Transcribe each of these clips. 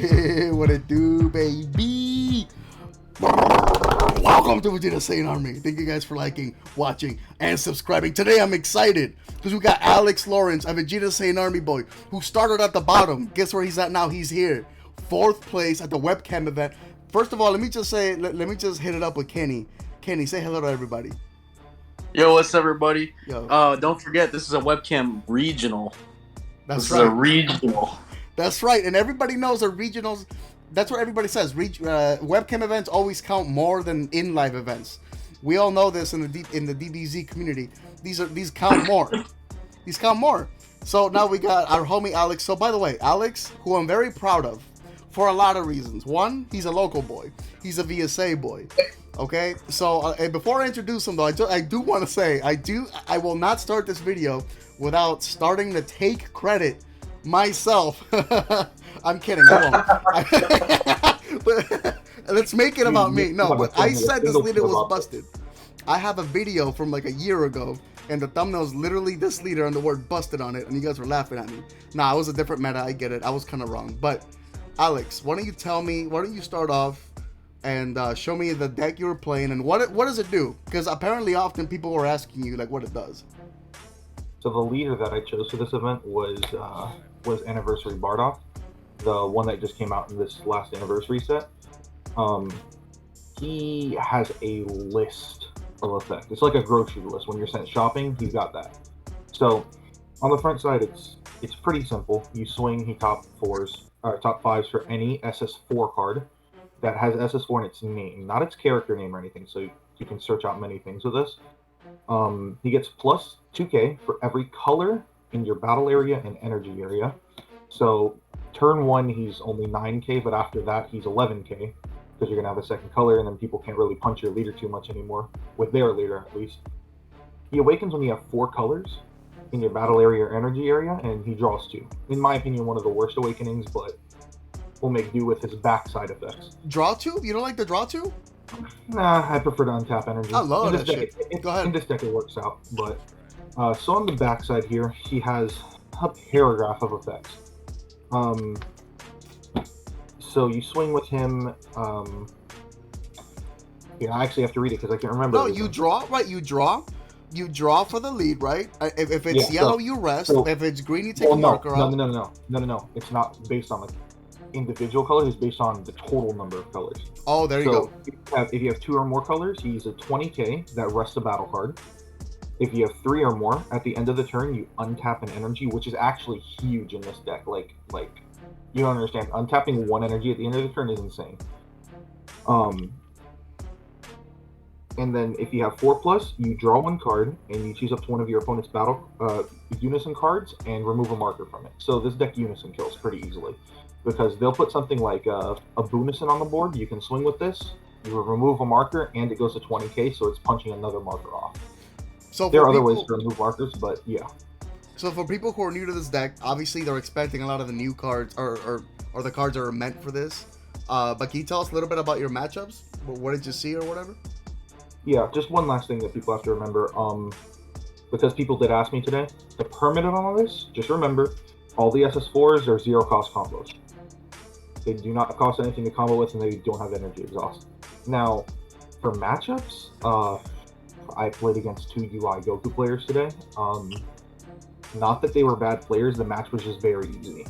What it do, baby? Welcome to Vegeta Saiyan Army. Thank you guys for liking, watching, and subscribing. Today I'm excited because we got Alex Lawrence, a Vegeta Saiyan Army boy, who started at the bottom. Guess where he's at now? He's here. 4th place at the webcam event. First of all, let me just hit it up with Kenny. Kenny, say hello to everybody. Yo, what's up, everybody? Yo. Don't forget, this is a webcam regional. This is a regional. That's right, and everybody knows the regionals. That's what everybody says. Webcam events always count more than in-live events. We all know this in the DBZ community. These count more. These count more. So now we got our homie Alex. So by the way, Alex, who I'm very proud of, for a lot of reasons. One, he's a local boy. He's a VSA boy. Okay. So before I introduce him, though, I do want to say I will not start this video without starting to take credit myself. I'm kidding. I won't. Let's make it about me. No, but I said this leader was busted. I have a video from like a year ago, and the thumbnail is literally this leader and the word busted on it, and you guys were laughing at me. Nah, it was a different meta. I get it. I was kind of wrong. But Alex, why don't you start off and show me the deck you were playing and what does it do? Because apparently often people were asking you like what it does. So the leader that I chose for this event was Anniversary Bardock, the one that just came out in this last anniversary set. He has a list of effects. It's like a grocery list. When you're sent shopping, he's got that. So on the front side, it's pretty simple. You swing, he top 5s for any SS4 card that has SS4 in its name, not its character name or anything. So you can search out many things with this. He gets plus 2k for every color in your battle area and energy area. So turn 1, he's only 9k, but after that, he's 11k, because you're going to have a second color, and then people can't really punch your leader too much anymore, with their leader at least. He awakens when you have 4 colors in your battle area or energy area, and he draws 2. In my opinion, one of the worst awakenings, but we'll make do with his backside effects. Draw 2? You don't like the draw 2? Nah, I prefer to untap energy. I love that shit. Go ahead. In this deck it works out, but so on the backside here, he has a paragraph of effects. So you swing with him. Yeah, I actually have to read it because I can't remember. No, you draw, right? You draw for the lead, right? If it's yellow, you rest. If it's green, you take a marker out. No. It's not based on like individual colors. It's based on the total number of colors. Oh, there you go. If you have 2 or more colors, he's a 20k that rests a battle card. If you have 3 or more, at the end of the turn, you untap an energy, which is actually huge in this deck. Like you don't understand. Untapping 1 energy at the end of the turn is insane. And then if you have 4+, you draw 1 card, and you choose up to one of your opponent's battle unison cards and remove a marker from it. So this deck unison kills pretty easily, because they'll put something like a Boonison on the board. You can swing with this, you remove a marker, and it goes to 20k, so it's punching another marker off. So there are other ways to remove markers, but yeah. So for people who are new to this deck, obviously they're expecting a lot of the new cards, or the cards that are meant for this. But can you tell us a little bit about your matchups? What did you see or whatever? Yeah, just one last thing that people have to remember. Because people did ask me today, the permit on all this, just remember, all the SS4s are 0-cost combos. They do not cost anything to combo with, and they don't have energy exhaust. Now, for matchups, I played against 2 UI Goku players today. Not that they were bad players, the match was just very easy.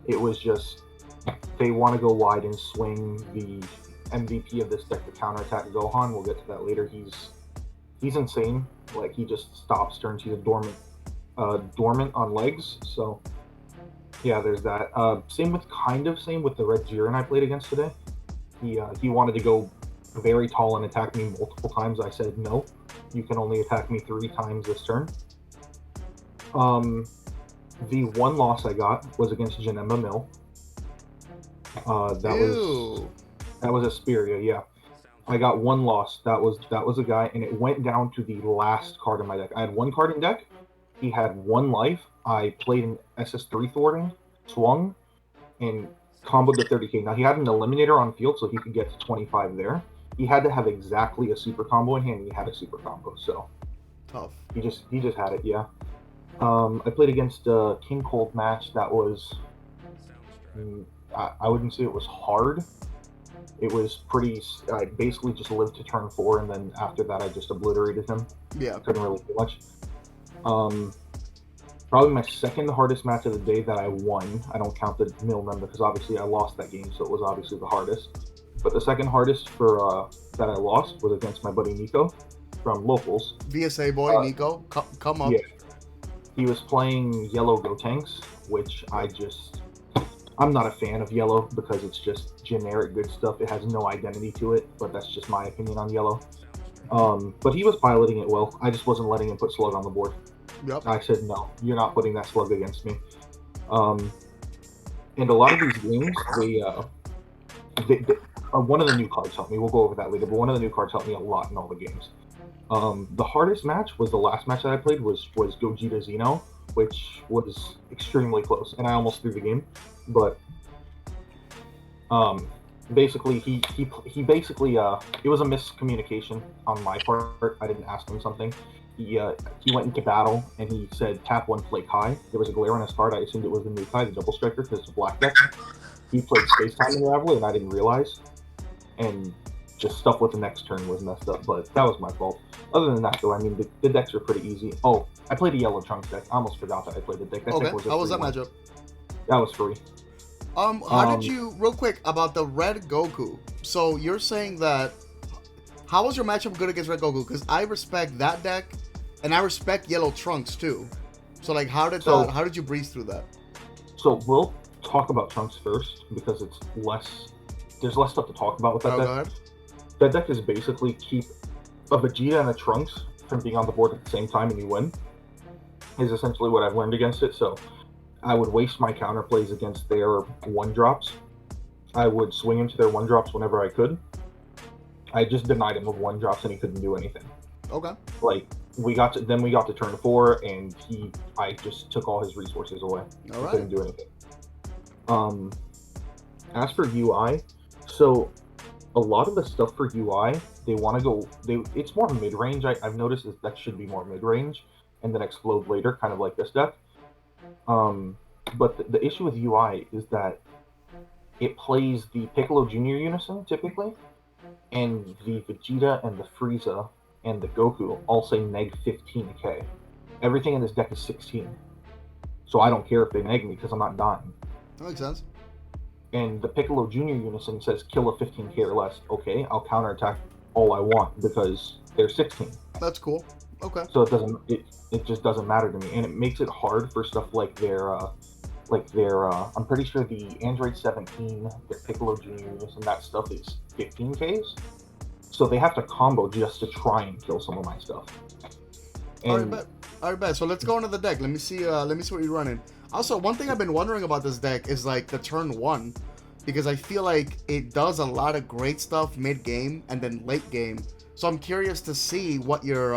It was just, they want to go wide and swing the MVP of this deck to counterattack Gohan. We'll get to that later. He's insane. Like, he just stops turns. He's a dormant on legs. So yeah, there's that. Same with the Red Jiren I played against today. He wanted to go very tall and attack me multiple times. I said no, you can only attack me 3 times this turn. The one loss I got was against Janemba Mill. That was Asperia, yeah. I got 1 loss. That was a guy, and it went down to the last card in my deck. I had 1 card in deck. He had 1 life. I played an SS3 thwarting, swung, and comboed the 30k. Now he had an eliminator on field, so he could get to 25 there. He had to have exactly a super combo in hand, and he had a super combo, so tough. He just had it, yeah. I played against a King Cold match that was I wouldn't say it was hard. It was pretty. I basically just lived to turn 4, and then after that, I just obliterated him. Yeah. Couldn't really do much. Probably my second hardest match of the day that I won. I don't count the Milnem because obviously I lost that game, so it was obviously the hardest. But the second hardest for that I lost was against my buddy Nico from locals. VSA boy Nico, come up. Yeah. He was playing yellow Gotenks, which I'm not a fan of yellow because it's just generic good stuff. It has no identity to it, but that's just my opinion on yellow. But he was piloting it well. I just wasn't letting him put Slug on the board. Yep. I said, no, you're not putting that Slug against me. And a lot of these games, one of the new cards helped me. We'll go over that later, but one of the new cards helped me a lot in all the games. The hardest match was the last match that I played was Gogeta Xeno, which was extremely close, and I almost threw the game. But basically, he basically it was a miscommunication on my part. I didn't ask him something. He went into battle and he said tap 1, play Kai. There was a glare on his card. I assumed it was the new Kai, the double striker, because it's a black deck. He played Space Time Unraveler, and I didn't realize. And just stuff with the next turn was messed up, but that was my fault. Other than that, though, I mean, the decks are pretty easy. Oh, I played a yellow Trunks deck. I almost forgot that I played the deck. That deck was how was that matchup? That was free. How did you, real quick, about the Red Goku? So you're saying that, how was your matchup good against Red Goku? Because I respect that deck, and I respect yellow Trunks too. So like, how did you breeze through that? So we'll talk about Trunks first because there's less stuff to talk about with that deck. Go ahead. That deck is basically keep a Vegeta and a Trunks from being on the board at the same time and you win, is essentially what I've learned against it. So I would waste my counter plays against their 1-drops. I would swing into their 1-drops whenever I could. I just denied him of 1-drops and he couldn't do anything. Okay. Like, we got to turn 4 and I just took all his resources away. All right. Couldn't do anything. As for UI, so a lot of the stuff for UI, it's more mid-range. I've noticed that should be more mid-range and then explode later, kind of like this deck. But the issue with UI is that it plays the Piccolo Jr. unison, typically, and the Vegeta and the Frieza and the Goku all say neg 15k. Everything in this deck is 16. So I don't care if they neg me because I'm not dying. That makes sense. And the Piccolo Jr. unison says kill a 15k or less. Okay, I'll counterattack all I want because they're 16. That's cool. Okay. So it just doesn't matter to me, and it makes it hard for stuff like their I'm pretty sure the Android 17, their Piccolo Jr. unison, that stuff is 15ks. So they have to combo just to try and kill some of my stuff. All right, bet. So let's go into the deck. Let me see what you're running. Also, one thing I've been wondering about this deck is like the turn 1, because I feel like it does a lot of great stuff mid-game and then late game. So I'm curious to see what your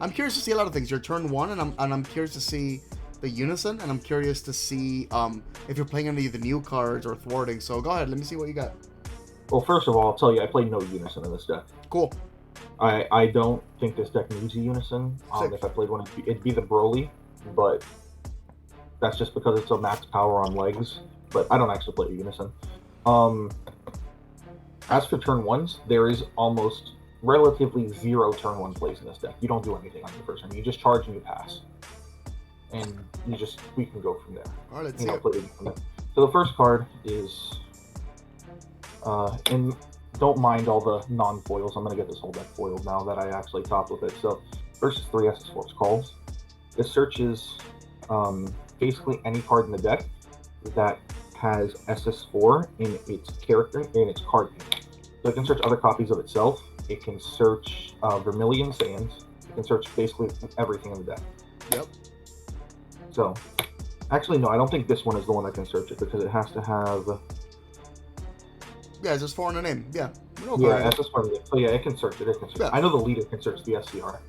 I'm curious to see a lot of things. Your turn 1, and I'm curious to see the unison, and I'm curious to see if you're playing any of the new cards or thwarting. So go ahead, let me see what you got. Well, first of all, I'll tell you, I played no unison in this deck. Cool. I don't think this deck needs a unison. If I played one, it'd be the Broly, but that's just because it's a max power on legs. But I don't actually play a unison. As for turn 1s, there is almost relatively 0 turn 1 plays in this deck. You don't do anything on your first turn. You just charge and you pass. And we can go from there. All right, let's see it. So the first card is, and don't mind all the non-foils. I'm going to get this whole deck foiled now that I actually topped with it. So first is 3 SS4's Calls. This searches basically any card in the deck that has SS4 in its card name. So it can search other copies of itself. It can search Vermilion Sands. It can search basically everything in the deck. Yep. So, actually, no, I don't think this one is the one that can search it because it has to have. Yeah, it's just 4 in the name. Yeah. Yeah, that's just part of it. So yeah, it can search it. Yeah. I know the leader can search the SCR,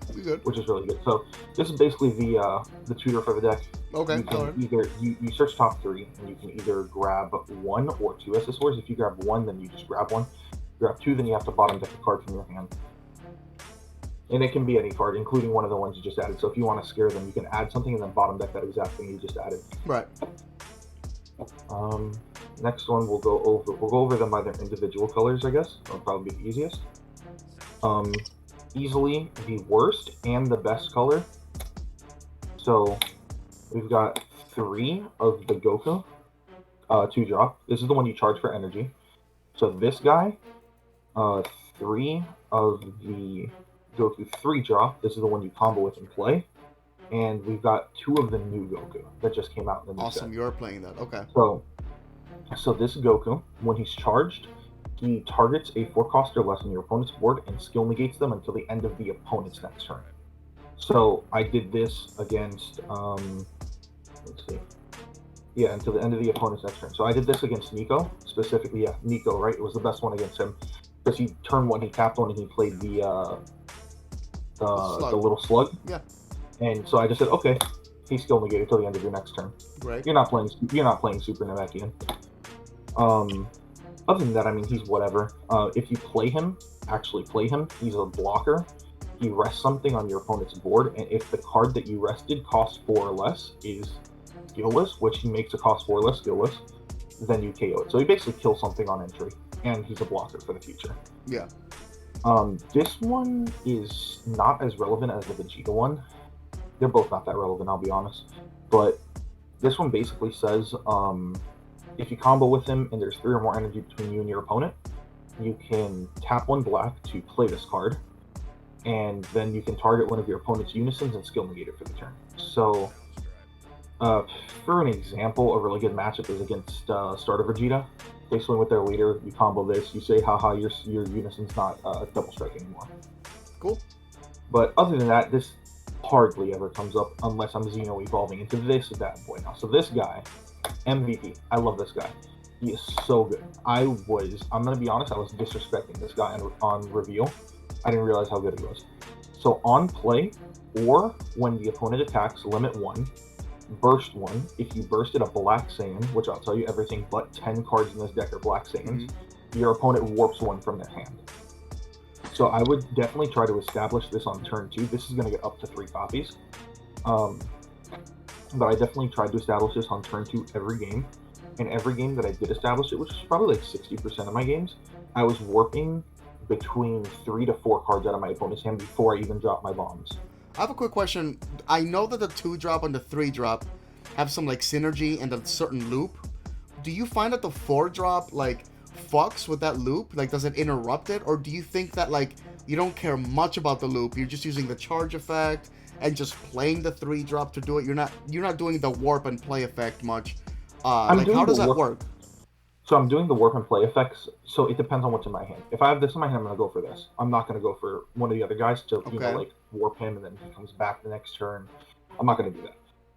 which is really good. So this is basically the tutor for the deck. Okay. You search top 3, and you can either grab 1 or 2 SS4s. If you grab 1, then you just grab 1. Grab 2, then you have to bottom deck a card from your hand. And it can be any card, including one of the ones you just added. So if you want to scare them, you can add something and then bottom deck that exact thing you just added. Right. next one we'll go over them by their individual colors, I guess. That'll probably be the easiest. Easily the worst and the best color. So we've got 3 of the Goku, 2-drop. This is the one you charge for energy. So this guy, 3 of the Goku 3-drop. This is the one you combo with and play. And we've got 2 of the new Goku that just came out in the new Awesome, set. you're playing that. Okay. So this Goku, when he's charged, he targets a 4-cost or less on your opponent's board and skill negates them until the end of the opponent's next turn. So I did this against, let's see. Yeah, until the end of the opponent's next turn. So I did this against Nico, specifically, yeah, Nico, right? It was the best one against him. Because he turned 1, he tapped 1, and he played the little slug. Yeah. And so I just said, okay, he's skill negated till the end of your next turn. Right. You're not playing Super Namekian. Other than that, I mean, he's whatever. If you actually play him, he's a blocker. You rest something on your opponent's board, and if the card that you rested costs 4 or less is skillless, which he makes it cost 4 or less skillless, then you KO it. So he basically kills something on entry, and he's a blocker for the future. Yeah. This one is not as relevant as the Vegeta one. They're both not that relevant, I'll be honest. But this one basically says, if you combo with him and there's 3 or more energy between you and your opponent, you can tap 1 black to play this card, and then you can target one of your opponent's unisons and skill negate it for the turn. So, for an example, a really good matchup is against Starter Vegeta. They swing with their leader, you combo this, you say, haha, your unison's not double strike anymore. Cool. But other than that, this hardly ever comes up unless I'm Xeno evolving into this bad boy now. So this guy, MVP. I love this guy. He is so good. I'm gonna be honest, I was disrespecting this guy on reveal. I didn't realize how good he was. So on play, or when the opponent attacks, limit 1, burst 1. If you bursted a Black Saiyan, which I'll tell you everything but 10 cards in this deck are Black Saiyans, your opponent warps 1 from their hand. So I would definitely try to establish this on turn 2. This is going to get up to 3 copies. But I definitely tried to establish this on turn 2 every game. And every game that I did establish it, which is probably like 60% of my games, I was warping between 3 to 4 cards out of my opponent's hand before I even dropped my bombs. I have a quick question. I know that the 2-drop and the 3-drop have some like synergy and a certain loop. Do you find that the 4-drop like fucks with that loop? Like, does it interrupt it? Or do you think that like you don't care much about the loop, you're just using the charge effect and just playing the 3-drop to do it? You're not doing the warp and play effect much. Like, how does that work? So I'm doing the warp and play effects. So it depends on what's in my hand. If I have this in my hand, I'm gonna go for this. I'm not gonna go for one of the other guys to like warp him and then he comes back the next turn. I'm not gonna do that.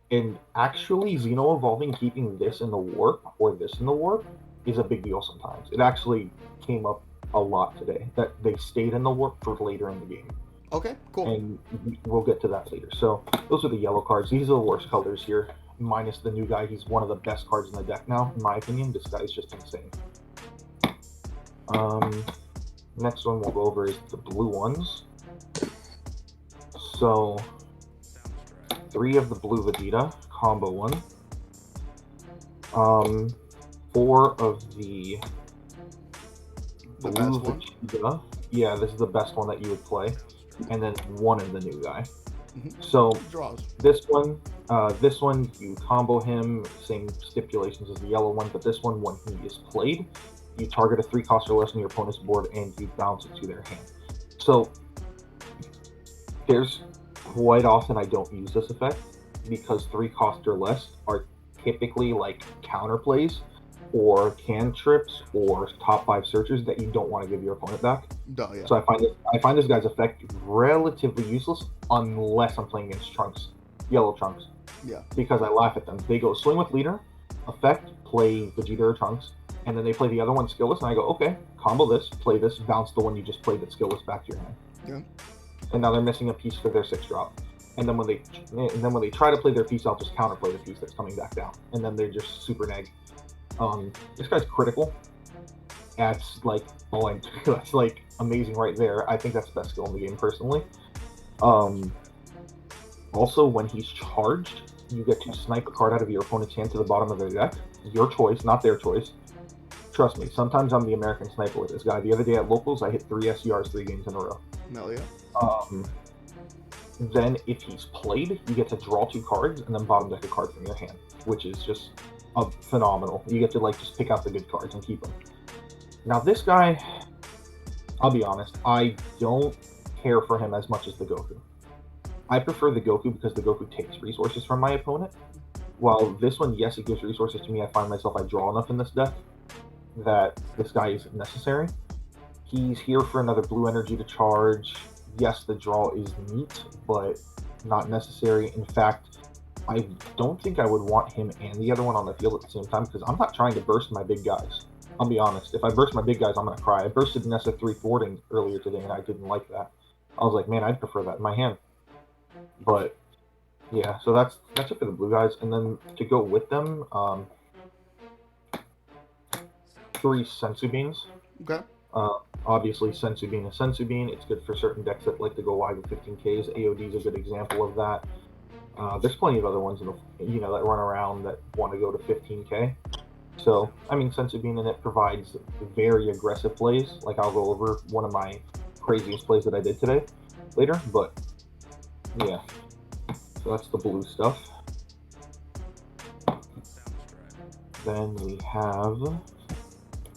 And actually, Xeno evolving, keeping this in the warp or this in the warp is a big deal sometimes. It actually came up a lot today that they stayed in the warp for later in the game. Okay, cool. And we'll get to that later. So those are the yellow cards. These are the worst colors here, minus the new guy. He's one of the best cards in the deck now, in my opinion. This guy is just insane. Next one we'll go over is the blue ones. So 3 of the blue Vegeta, combo 1. 4 of the blue Vegeta. Yeah, this is the best one that you would play. And then 1 of the new guy. So this one you combo him, same stipulations as the yellow one, but this one, when he is played, you target a 3-cost or less on your opponent's board and you bounce it to their hand. So there's quite often I don't use this effect because 3-cost or less are typically like counter plays or cantrips or top 5 searchers that you don't want to give your opponent back. Oh, yeah. So I find this guy's effect relatively useless unless I'm playing against Trunks, yellow Trunks. Yeah. Because I laugh at them. They go swing with leader, effect, play Vegeta or Trunks, and then they play the other one skillless, and I go, okay, combo this, play this, bounce the one you just played that's skillless back to your hand. Yeah. And now they're missing a piece for their 6-drop. And then when they try to play their piece, I'll just counterplay the piece that's coming back down. And then they're just super neg. This guy's critical. That's like that's like amazing right there. I think that's the best skill in the game personally. Also, when he's charged, you get to snipe a card out of your opponent's hand to the bottom of their deck. Your choice, not their choice. Trust me, sometimes I'm the American sniper with this guy. The other day at Locals, I hit 3 SCRs 3 games in a row. Hell yeah. Then if he's played, you get to draw 2 cards and then bottom deck a card from your hand, which is just phenomenal. You get to like just pick out the good cards and keep them. Now this guy, I'll be honest, I don't care for him as much as the Goku. I prefer the Goku because the Goku takes resources from my opponent. While this one, yes, it gives resources to me, I find myself I draw enough in this deck that this guy isn't necessary. He's here for another blue energy to charge. Yes, the draw is neat, but not necessary. In fact, I don't think I would want him and the other one on the field at the same time because I'm not trying to burst my big guys. I'll be honest. If I burst my big guys, I'm going to cry. I bursted Nessa 3 thwarting earlier today, and I didn't like that. I was like, man, I'd prefer that in my hand. But, yeah, so that's it for the blue guys. And then to go with them, 3 Sensu Beans. Okay. Obviously, Sensu Bean is Sensu Bean. It's good for certain decks that like to go wide with 15Ks. AOD is a good example of that. There's plenty of other ones that run around that want to go to 15K. So, I mean, Sensu Bean in it provides very aggressive plays. Like, I'll go over one of my craziest plays that I did today later. But, yeah. So that's the blue stuff. Then we have,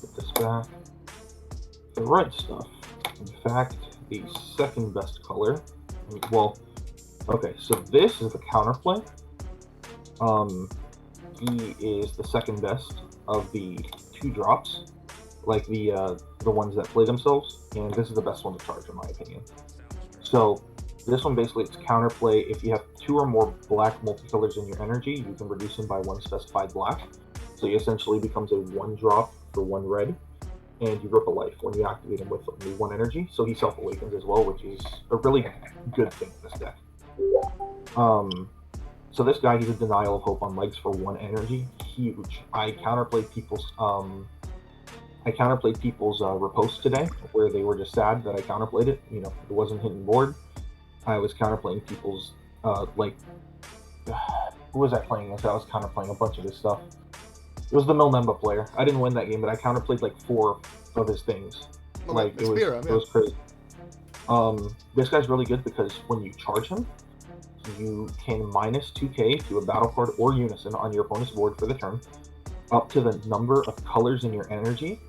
put this back, the red stuff. In fact, the second best color. Well, okay, so this is the counterplay. He is the second best of the 2 drops, like the ones that play themselves, and this is the best one to charge in my opinion. So this one basically it's counterplay. If you have 2 or more black multicolors in your energy, you can reduce them by 1 specified black. So he essentially becomes a 1 drop for 1 red, and you rip a life when you activate him with only 1 energy. So he self-awakens as well, which is a really good thing in this deck. So this guy, he's a Denial of Hope on legs for 1 energy. Huge. I counterplayed people's riposte today, where they were just sad that I counterplayed it. You know, it wasn't hitting board. I was counterplaying people's who was I playing against? I was counterplaying a bunch of his stuff. It was the Milnemba player. I didn't win that game, but I counterplayed like 4 of his things. Okay. Like it was crazy. This guy's really good because when you charge him, you can minus 2k to a battle card or unison on your opponent's board for the turn, up to the number of colors in your energy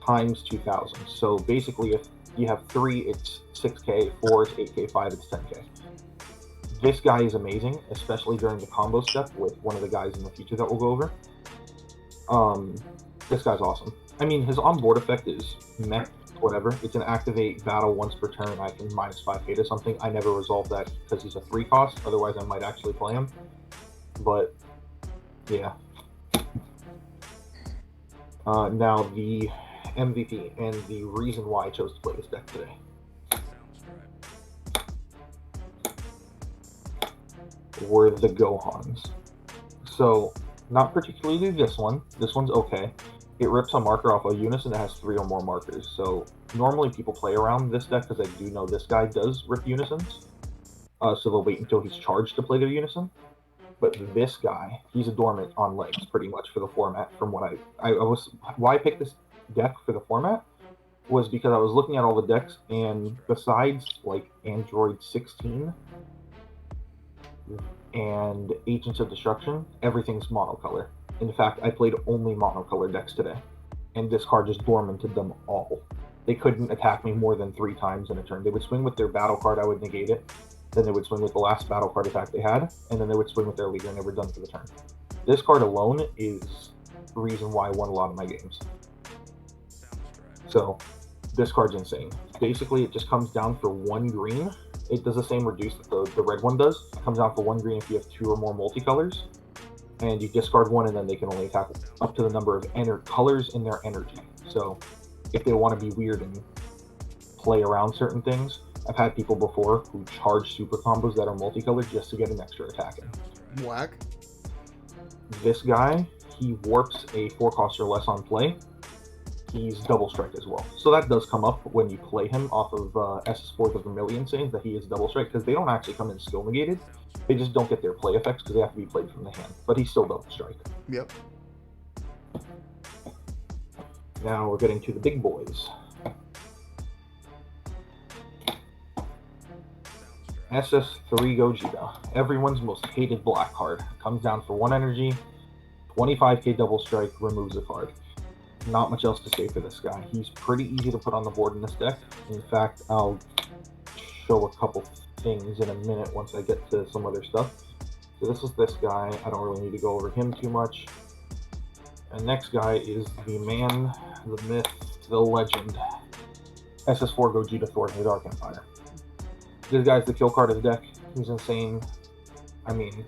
times 2000. So basically, if you have 3, it's 6k, 4 is 8k, 5 it's 10k. This guy is amazing, especially during the combo step with one of the guys in the future that we'll go over. This guy's awesome. I mean, his on-board effect is meh, whatever. It's an activate battle once per turn. I can minus 5k to something. I never resolve that because he's a 3 cost. Otherwise, I might actually play him. But, yeah. Now, the MVP and the reason why I chose to play this deck today. Were the Gohans. So, not particularly this one. This one's okay. It rips a marker off a unison that has 3 or more markers. So normally people play around this deck because I do know this guy does rip unisons. So they'll wait until he's charged to play their unison. But this guy, he's a dormant on legs pretty much for the format. From what why I picked this deck for the format was because I was looking at all the decks, and besides like Android 16 and Agents of Destruction, everything's monocolor. In fact, I played only monocolor decks today, and this card just dormanted them all. They couldn't attack me more than 3 times in a turn. They would swing with their battle card, I would negate it. Then they would swing with the last battle card attack they had, and then they would swing with their leader, and they were done for the turn. This card alone is the reason why I won a lot of my games. So, this card's insane. Basically, it just comes down for 1 green. It does the same reduce that the red one does. It comes down for 1 green if you have 2 or more multicolors. And you discard 1, and then they can only attack up to the number of colors in their energy. So, if they want to be weird and play around certain things, I've had people before who charge super combos that are multicolored just to get an extra attack in. Whack. This guy, he warps a 4 cost or less on play. He's double strike as well. So that does come up when you play him off of SS4 the Vermilion Saints, that he is double strike, because they don't actually come in skill negated. They just don't get their play effects because they have to be played from the hand. But he's still double strike. Yep. Now we're getting to the big boys. SS3 Gogeta, everyone's most hated black card. Comes down for 1 energy, 25k double strike, removes a card. Not much else to say for this guy. He's pretty easy to put on the board in this deck. In fact, I'll show a couple things in a minute once I get to some other stuff. So this is this guy. I don't really need to go over him too much. And next guy is the man, the myth, the legend, SS4 Gogeta Thor in the Dark Empire. This guy's the kill card of the deck. He's insane. I mean,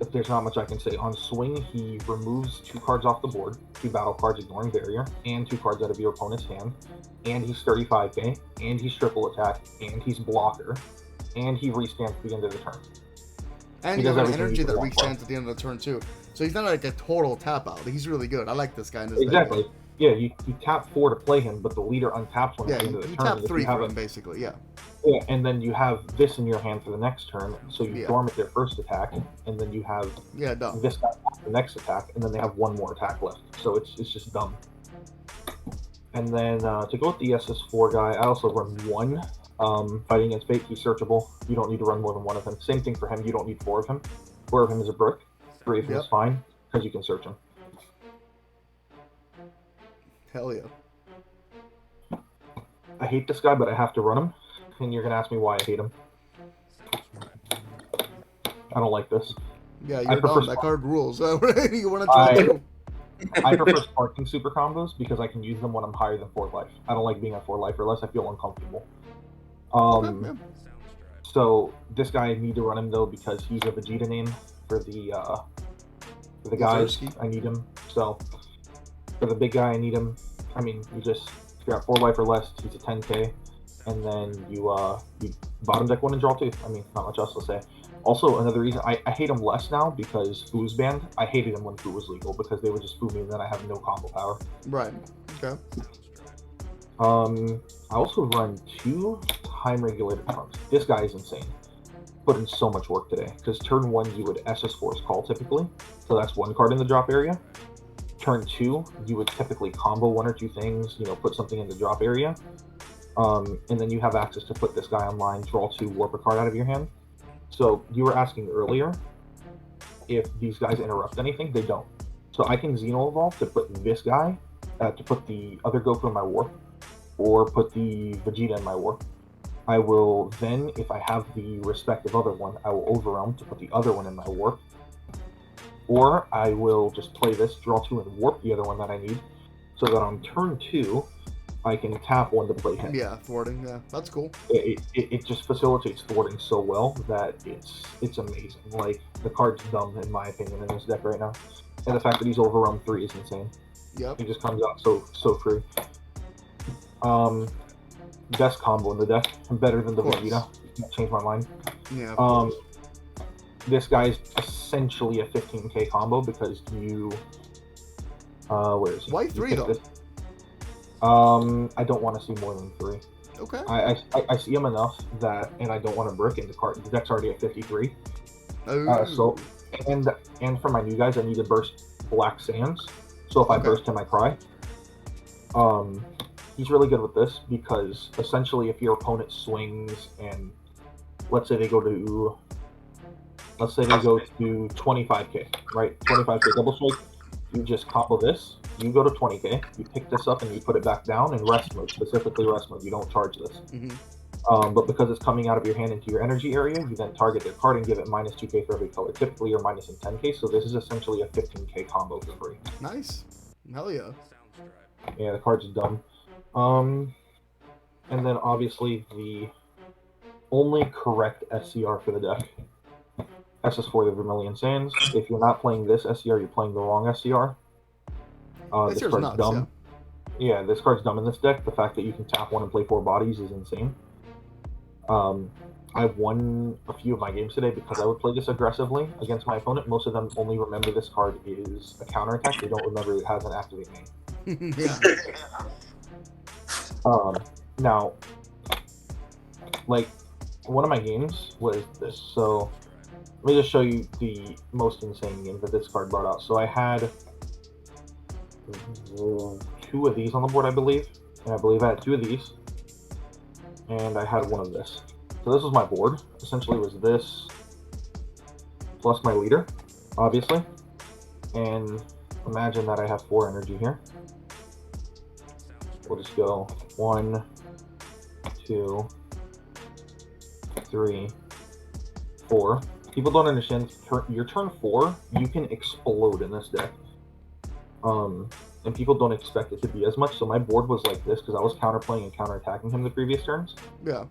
if there's not much I can say. On swing, he removes 2 cards off the board, 2 battle cards ignoring barrier, and 2 cards out of your opponent's hand. And he's 35k, and he's triple attack, and he's blocker, and he restands at the end of the turn. And He you does have an everything energy you that want. restands at the end of the turn too. So he's not like a total tap out. He's really good. I like this guy in this Exactly. deck. Yeah, you tap 4 to play him, but the leader untaps one Yeah, at the end of the you turn. tap If 3 have for a- him basically. Yeah. Yeah, and then you have this in your hand for the next turn, so you Yeah. dorm at their first attack, and then you have Yeah, dumb. this guy for the next attack, and then they have 1 more attack left. So it's just dumb. And then to go with the SS4 guy, I also run 1. Fighting against Fate, he's searchable. You don't need to run more than 1 of him. Same thing for him, you don't need 4 of him. 4 of him is a brick. 3 of him Yep. is fine, because you can search him. Hell yeah. I hate this guy, but I have to run him. And you're going to ask me why I hate him. I don't like this. Yeah, I you're prefer dumb. That Spark. card rules. You want to try to? I prefer sparking super combos because I can use them when I'm higher than 4 life. I don't like being at 4 life or less. I feel uncomfortable. Okay, yeah. So this guy, I need to run him though because he's a Vegeta name for the guys. Lazarski. I need him. So for the big guy, I need him. I mean, if you're at 4 life or less, he's a 10k, and then you bottom deck 1 and draw 2. I mean, not much else to say. Also, another reason I hate him less now because Foo's banned. I hated him when Foo was legal because they would just Foo me and then I have no combo power. Right. Okay. I also run 2 time regulated cards. This guy is insane. Put in so much work today because turn 1 you would SS4's call typically, so that's 1 card in the drop area. Turn 2 you would typically combo 1 or 2 things, put something in the drop area, and then you have access to put this guy online, draw 2, warp a card out of your hand. So you were asking earlier if these guys interrupt anything. They don't. So I can Xeno Evolve to put this guy, to put the other Goku in my warp, or put the Vegeta in my warp. I will then, if I have the respective other one, I will Overwhelm to put the other one in my warp. Or I will just play this, draw 2, and warp the other one that I need, so that on turn 2, I can tap 1 to play him. Yeah, thwarting. Yeah, that's cool. It just facilitates thwarting so well that it's amazing. Like, the card's dumb in my opinion in this deck right now, and the fact that he's Overwhelm 3 is insane. Yep. He just comes out so free. Best combo in the deck, better than the Of course. Vegeta. Can't change my mind. Yeah. Of course. This guy's essentially a 15k combo because you. Where is he? Why You 3 pick though? this- I don't want to see more than 3. Okay. I see him enough that, and I don't want to brick in the card. The deck's already at 53. Oh. So, and for my new guys, I need to burst Black Sands. So if I Okay. burst him, I cry. He's really good with this because essentially, if your opponent swings and let's say they go to 25k, right? 25k double strike. You just combo this. You go to 20k. You pick this up and you put it back down in rest mode, specifically rest mode. You don't charge this. Mm-hmm. But because it's coming out of your hand into your energy area, you then target their card and give it minus 2k for every color. Typically, you're minus in 10k, so this is essentially a 15k combo for free. Nice. Hell yeah. Yeah, the card's dumb. And then obviously the only correct SCR for the deck, SS4 the Vermilion Sands. If you're not playing this SCR, you're playing the wrong SCR. This SCR's card's nuts, dumb. Yeah, this card's dumb in this deck. The fact that you can tap 1 and play 4 bodies is insane. I've won a few of my games today because I would play this aggressively against my opponent. Most of them only remember this card is a counterattack. They don't remember it has an activate name. Yeah. Now, like, one of my games was this. So let me just show you the most insane game that this card brought out. So I had 2 of these on the board, I believe. And I believe I had 2 of these. And I had 1 of this. So this was my board. Essentially was this plus my leader, obviously. And imagine that I have 4 energy here. We'll just go 1, 2, 3, 4. People don't understand, your turn 4, you can explode in this deck. And people don't expect it to be as much, so my board was like this because I was counterplaying and counterattacking him the previous turns. Yeah.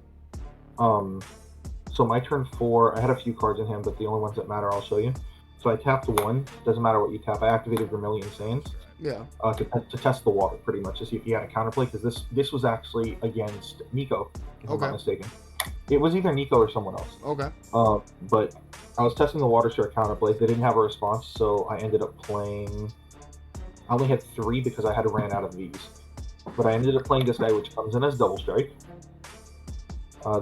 So my turn 4, I had a few cards in hand, but the only ones that matter I'll show you. So I tapped 1, doesn't matter what you tap, I activated Vermilion Sands. Yeah. To test the water, pretty much, to see if he had a counterplay, because this was actually against Nico, if I'm not mistaken. It was either Nico or someone else. Okay. But I was testing the waters for a counterplay. They didn't have a response, so I ended up playing... I only had 3 because I had ran out of these. But I ended up playing this guy, which comes in as Double Strike.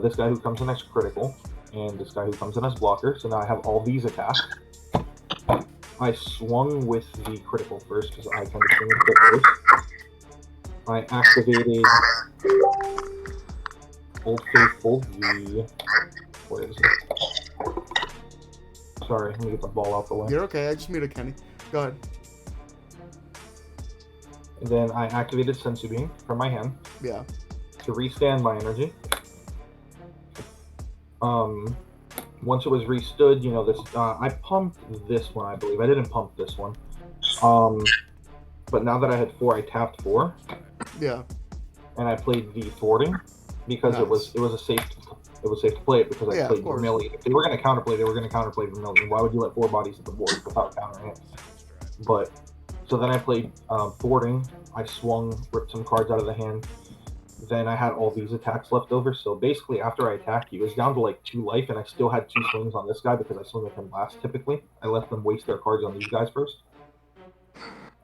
This guy who comes in as Critical. And this guy who comes in as Blocker. So now I have all these attacks. I swung with the Critical first because I tend to swing with it first. I activated Old Faithful, the... What is it? Sorry, let me get the ball out the way. You're okay, I just muted Kenny. Go ahead. And then I activated Sensu Beam from my hand. Yeah. To restand my energy. Once it was restood, you know, this, I pumped this one, I believe. I didn't pump this one. But now that I had 4, I tapped 4. Yeah. And I played the thwarting because it was safe to play it because I played Vermilion. If they were going to counterplay, they were going to counterplay Vermilion. Why would you let 4 bodies at the board without countering it? But so then I played thwarting. I swung, ripped some cards out of the hand. Then I had all these attacks left over. So basically, after I attacked, he was down to like 2 life, and I still had 2 swings on this guy because I swing with him last. Typically, I let them waste their cards on these guys first.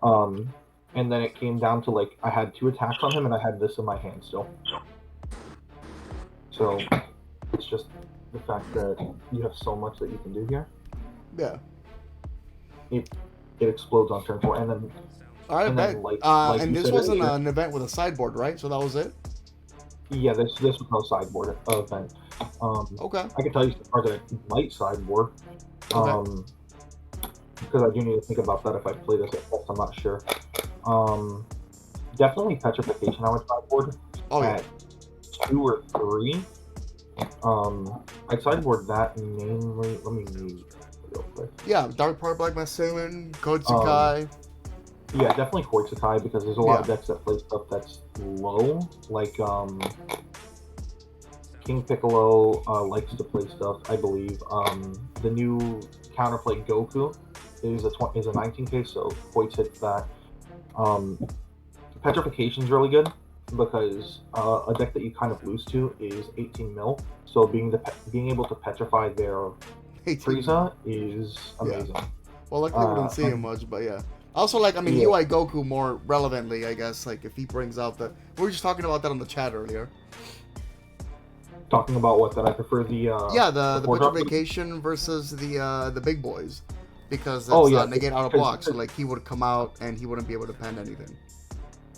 And then it came down to like I had 2 attacks on him, and I had this in my hand still. So it's just the fact that you have so much that you can do here. Yeah. It explodes on turn 4, and then. Alright, bet. And this wasn't an event with a sideboard, right? So that was it? Yeah, this was no sideboard event. Okay. I can tell you some cards that I might sideboard. Okay. Because I do need to think about that if I play this at first, I'm not sure. Definitely Petrification I would sideboard. Oh, yeah. At 2 or 3. I'd sideboard that mainly. Let me read real quick. Yeah, Dark Part Black Massailin, CoreTCG. Yeah, definitely CoreTCG because there's a lot of decks that play stuff that's low, like King Piccolo likes to play stuff, I believe. The new counterplay Goku is a 19k, so Voids hits that. Petrification's really good because a deck that you kind of lose to is 18 mil, so being able to petrify their Frieza is amazing. Yeah. Well, luckily we didn't see him much, but yeah. Also, like, I mean, UI Goku more relevantly, I guess, like, if he brings out the... We were just talking about that on the chat earlier. Talking about what, that I prefer the... yeah, the Petrification versus the big boys. Because it's negate out of block, so, like, he would come out and he wouldn't be able to pen anything.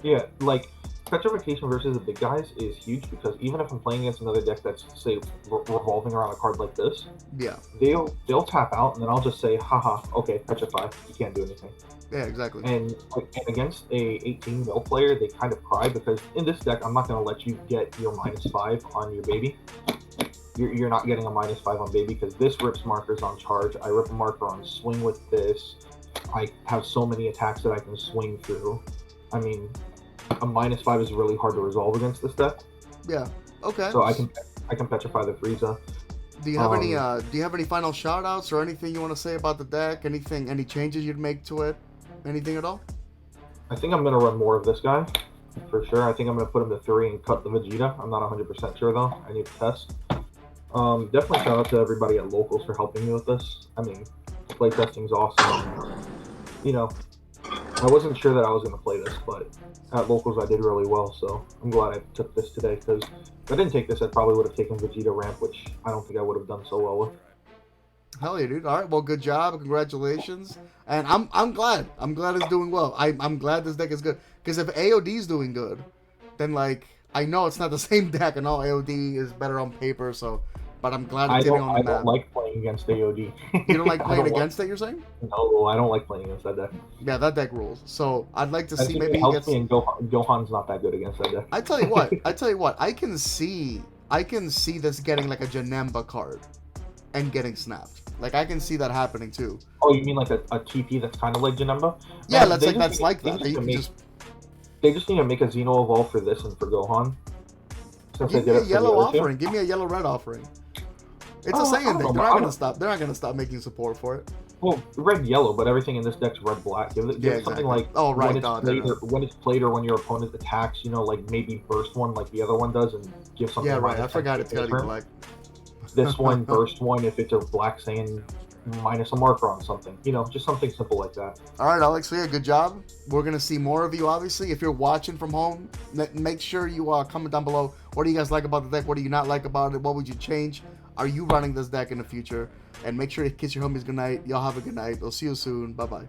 Yeah, like, Petrification versus the big guys is huge because even if I'm playing against another deck that's, say, revolving around a card like this... Yeah. They'll tap out, and then I'll just say, haha, okay, petrify, you can't do anything. Yeah, exactly. And against a 18 mil player, they kind of cry because in this deck, I'm not going to let you get your -5 on your baby. You're not getting a -5 on baby because this rips markers on charge. I rip a marker on swing with this. I have so many attacks that I can swing through. I mean, a -5 is really hard to resolve against this deck. Yeah. Okay. So I can petrify the Frieza. Do you have any final shout outs or anything you want to say about the deck? Any changes you'd make to it? Anything at all? I think I'm going to run more of this guy, for sure. I think I'm going to put him to 3 and cut the Vegeta. I'm not 100% sure, though. I need to test. Definitely shout out to everybody at Locals for helping me with this. I mean, playtesting's awesome. You know, I wasn't sure that I was going to play this, but at locals I did really well, so I'm glad I took this today, because if I didn't take this, I probably would have taken Vegeta Ramp, which I don't think I would have done so well with. Hell yeah, dude. All right, well, good job. Congratulations. And I'm glad. I'm glad it's doing well. I'm glad this deck is good. Because if AOD is doing good, then, like, I know it's not the same deck, and all AOD is better on paper, so... But I'm glad it's getting on the I map. don't like playing against AOD. You don't like playing against it, you're saying? No, I don't like playing against that deck. Yeah, that deck rules. So I'd like to I see think maybe it he helps gets... me, and Gohan's not that good against that deck. I tell you what, I can see this getting like a Janemba card and getting snapped. Like, I can see that happening too. Oh, you mean like a TP that's kind of like Janemba? Yeah, Man, that's they like that. They just need to make a Xeno Evolve for this and for Gohan. Since Give they me did a it yellow for the other two. offering. Give me a yellow red offering. It's a I Saiyan don't deck. know, They're I not don't- gonna stop. They're not gonna stop making support for it. Well, red yellow, but everything in this deck's red black. Give it Yeah, something exactly. like Oh, right, when it's played or when your opponent attacks, you know, like maybe burst one like the other one does, and give something. Yeah, right. I minus forgot 10 it's gotta be turn. black. This one burst one if it's a black Saiyan minus a marker on something. You know, just something simple like that. All right, Alex. So yeah, good job. We're gonna see more of you. Obviously, if you're watching from home, make sure you comment down below. What do you guys like about the deck? What do you not like about it? What would you change? Are you running this deck in the future? And make sure to kiss your homies good night. Y'all have a good night. We'll see you soon. Bye bye.